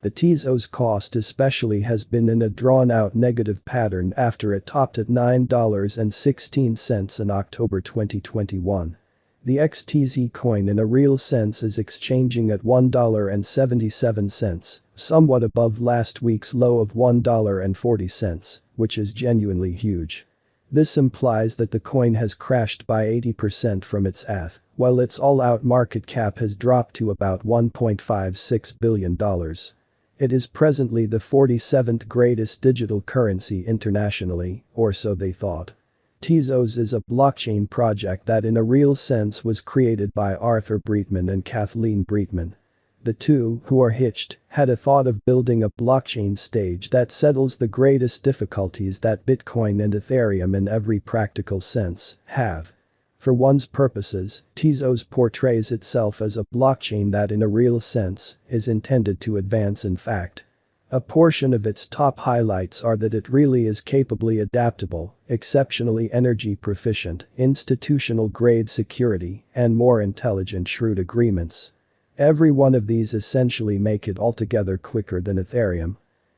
The TEZOS cost especially has been in a drawn-out negative pattern after it topped at $9.16 in October 2021. The XTZ coin in a real sense is exchanging at $1.77, somewhat above last week's low of $1.40, which is genuinely huge. This implies that the coin has crashed by 80% from its ATH, while its all-out market cap has dropped to about $1.56 billion. It is presently the 47th greatest digital currency internationally, or so they thought. TEZOS is a blockchain project that in a real sense was created by Arthur Breitman and Kathleen Breitman. The two, who are hitched, had a thought of building a blockchain stage that settles the greatest difficulties that Bitcoin and Ethereum in every practical sense have. For one's purposes, TEZOS portrays itself as a blockchain that in a real sense is intended to advance in fact. A portion of its top highlights are that it really is capably adaptable, exceptionally energy proficient, institutional grade security, and more intelligent shrewd agreements. Every one of these essentially make it altogether quicker than Ethereum.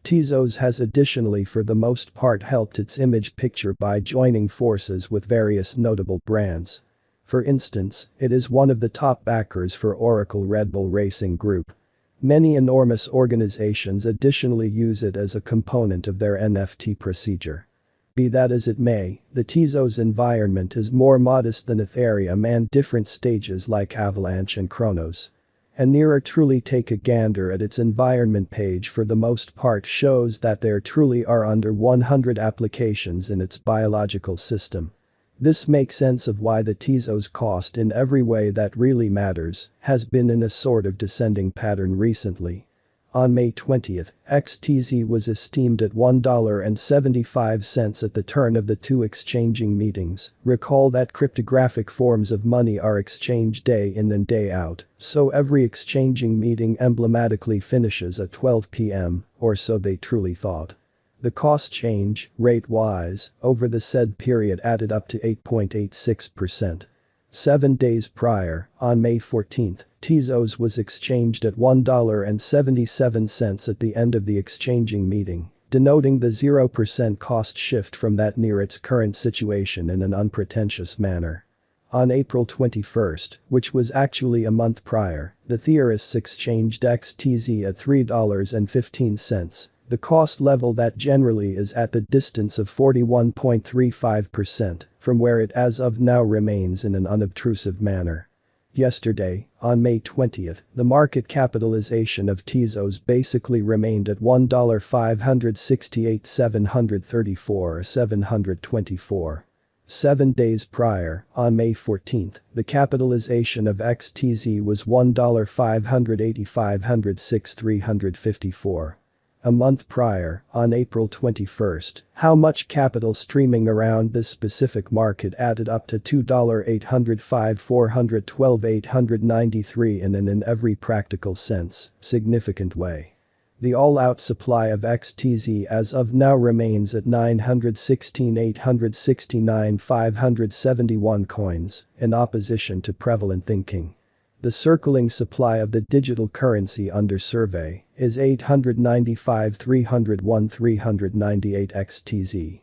TEZOS has additionally for the most part helped its image picture by joining forces with various notable brands. For instance, it is one of the top backers for Oracle Red Bull Racing Group. Many enormous organizations additionally use it as a component of their NFT procedure. Be that as it may, the TEZOS environment is more modest than Ethereum and different stages like Avalanche and Chronos. A nearer truly take a gander at its environment page for the most part shows that there truly are under 100 applications in its biological system. This makes sense of why the TEZOS cost in every way that really matters has been in a sort of descending pattern recently. On May 20th, XTZ was esteemed at $1.75 at the turn of the two exchanging meetings. Recall that cryptographic forms of money are exchanged day in and day out, so every exchanging meeting emblematically finishes at 12 p.m., or so they truly thought. The cost change, rate-wise, over the said period added up to 8.86%. 7 days prior, on May 14th, TEZOS was exchanged at $1.77 at the end of the exchanging meeting, denoting the 0% cost shift from that near its current situation in an unpretentious manner. On April 21st, which was actually a month prior, the theorists exchanged XTZ at $3.15. The cost level that generally is at the distance of 41.35% from where it as of now remains in an unobtrusive manner. Yesterday, on May 20th, the market capitalization of TEZOS basically remained at $1,568,734,724. 7 days prior, on May 14th, the capitalization of XTZ was $1,585,6,354. A month prior, on April 21st, how much capital streaming around this specific market added up to $2,805,412,893 in an in every practical sense, significant way. The all-out supply of XTZ as of now remains at 916,869,571 coins, in opposition to prevalent thinking. The circling supply of the digital currency under survey is 895,301,398 XTZ.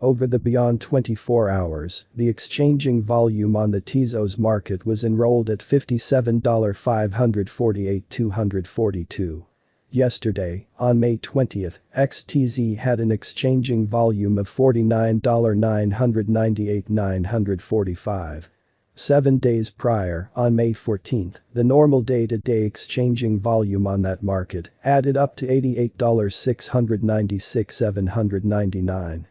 Over the beyond 24 hours, the exchanging volume on the TEZOS market was enrolled at $57,548,242. Yesterday, on May 20th, XTZ had an exchanging volume of $49,998,945. 7 days prior, on May 14th, the normal day-to-day exchanging volume on that market added up to $88,696,799.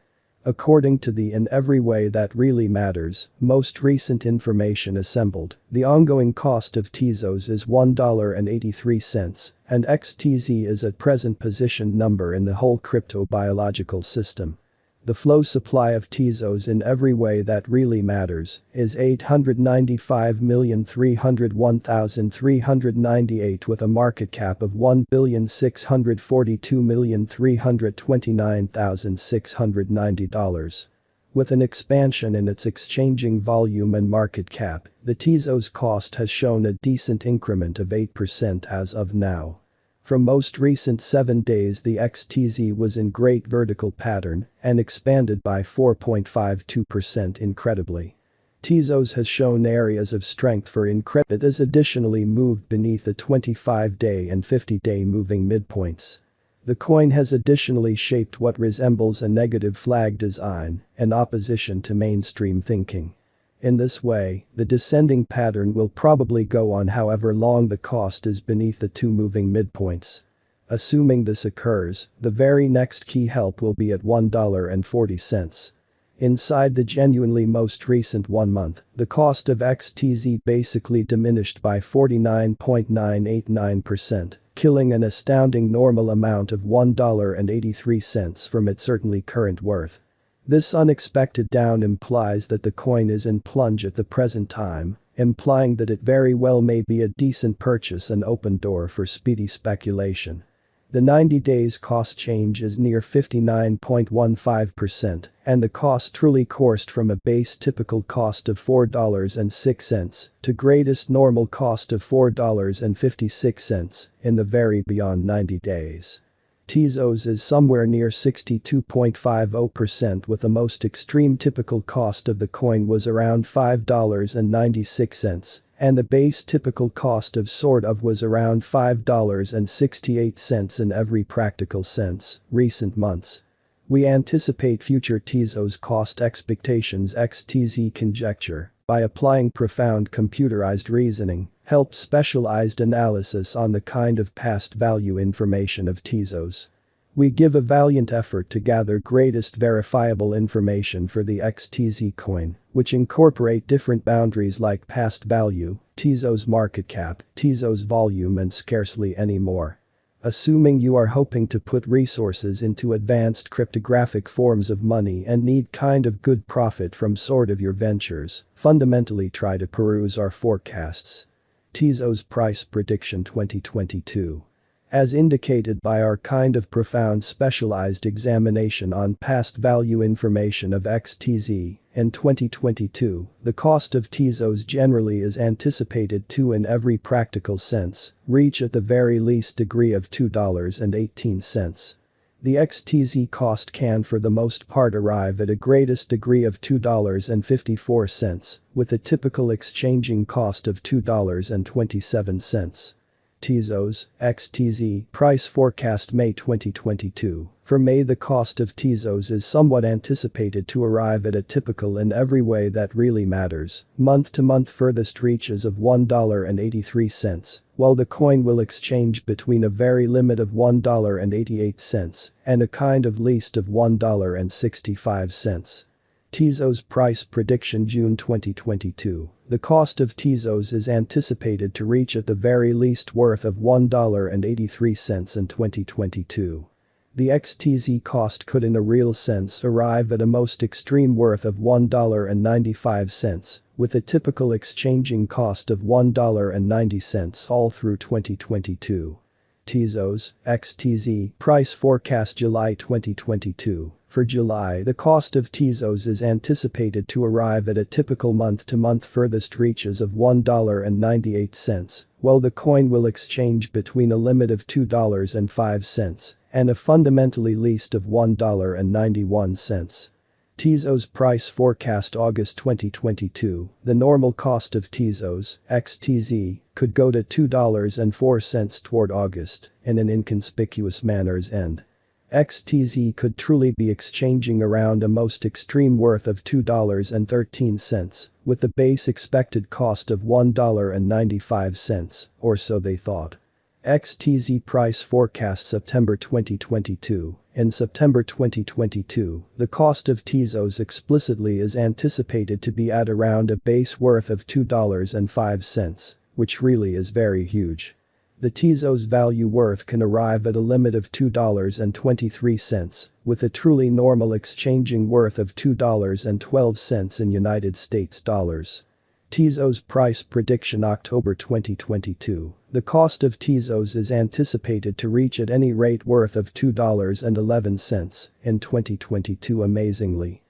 According to the in every way that really matters, most recent information assembled, the ongoing cost of TEZOS is $1.83, and XTZ is at present positioned number in the whole crypto biological system. The flow supply of TEZOS in every way that really matters is 895,301,398 with a market cap of $1,642,329,690. With an expansion in its exchanging volume and market cap, the TEZOS cost has shown a decent increment of 8% as of now. For most recent 7 days the XTZ was in great vertical pattern and expanded by 4.52% incredibly. TEZOS has shown areas of strength for incredible. It has additionally moved beneath the 25-day and 50-day moving midpoints. The coin has additionally shaped what resembles a negative flag design, in opposition to mainstream thinking. In this way, the descending pattern will probably go on however long the cost is beneath the two moving midpoints. Assuming this occurs, the very next key help will be at $1.40. Inside the genuinely most recent 1 month, the cost of XTZ basically diminished by 49.989%, killing an astounding normal amount of $1.83 from its certainly current worth. This unexpected down implies that the coin is in plunge at the present time, implying that it very well may be a decent purchase and open door for speedy speculation. The 90 days cost change is near 59.15%, and the cost truly coursed from a base typical cost of $4.06 to greatest normal cost of $4.56 in the very beyond 90 days. TEZOS is somewhere near 62.50% with the most extreme typical cost of the coin was around $5.96 and the base typical cost of sort of was around $5.68 in every practical sense, recent months. We anticipate future TEZOS cost expectations XTZ conjecture, by applying profound computerized reasoning, help specialized analysis on the kind of past value information of TEZOS. We give a valiant effort to gather greatest verifiable information for the XTZ coin, which incorporate different boundaries like past value, TEZOS market cap, TEZOS volume and scarcely any more. Assuming you are hoping to put resources into advanced cryptographic forms of money and need kind of good profit from sort of your ventures, fundamentally try to peruse our forecasts. TEZOS Price Prediction 2022. As indicated by our kind of profound specialized examination on past value information of XTZ, in 2022, the cost of TEZOS generally is anticipated to in every practical sense, reach at the very least degree of $2.18. The XTZ cost can for the most part arrive at a greatest degree of $2.54, with a typical exchanging cost of $2.27. TEZOS, XTZ, price forecast May 2022. For May the cost of TEZOS is somewhat anticipated to arrive at a typical in every way that really matters, month-to-month furthest reaches of $1.83, while the coin will exchange between a very limit of $1.88 and a kind of least of $1.65. TEZOS Price Prediction June 2022. The cost of TEZOS is anticipated to reach at the very least worth of $1.83 in 2022. The XTZ cost could in a real sense arrive at a most extreme worth of $1.95, with a typical exchanging cost of $1.90 all through 2022. TEZOS, XTZ, price forecast July 2022. For July the cost of TEZOS is anticipated to arrive at a typical month-to-month furthest reaches of $1.98, while the coin will exchange between a limit of $2.05 and a fundamentally least of $1.91. TEZOS price forecast August 2022. The normal cost of TEZOS, XTZ, could go to $2.04 toward August in an inconspicuous manner's end. XTZ could truly be exchanging around a most extreme worth of $2.13, with the base expected cost of $1.95, or so they thought. XTZ price forecast September 2022. In September 2022, the cost of TEZOS explicitly is anticipated to be at around a base worth of $2.05, which really is very huge. The TEZOS value worth can arrive at a limit of $2.23, with a truly normal exchanging worth of $2.12 in United States dollars. TEZOS price prediction October 2022. The cost of TEZOS is anticipated to reach at any rate worth of $2.11 in 2022 amazingly.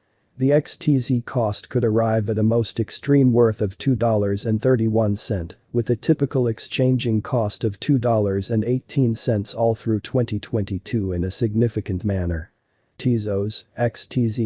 The XTZ cost could arrive at a most extreme worth of $2.31, with a typical exchanging cost of $2.18 all through 2022 in a significant manner. TEZOS, XTZ.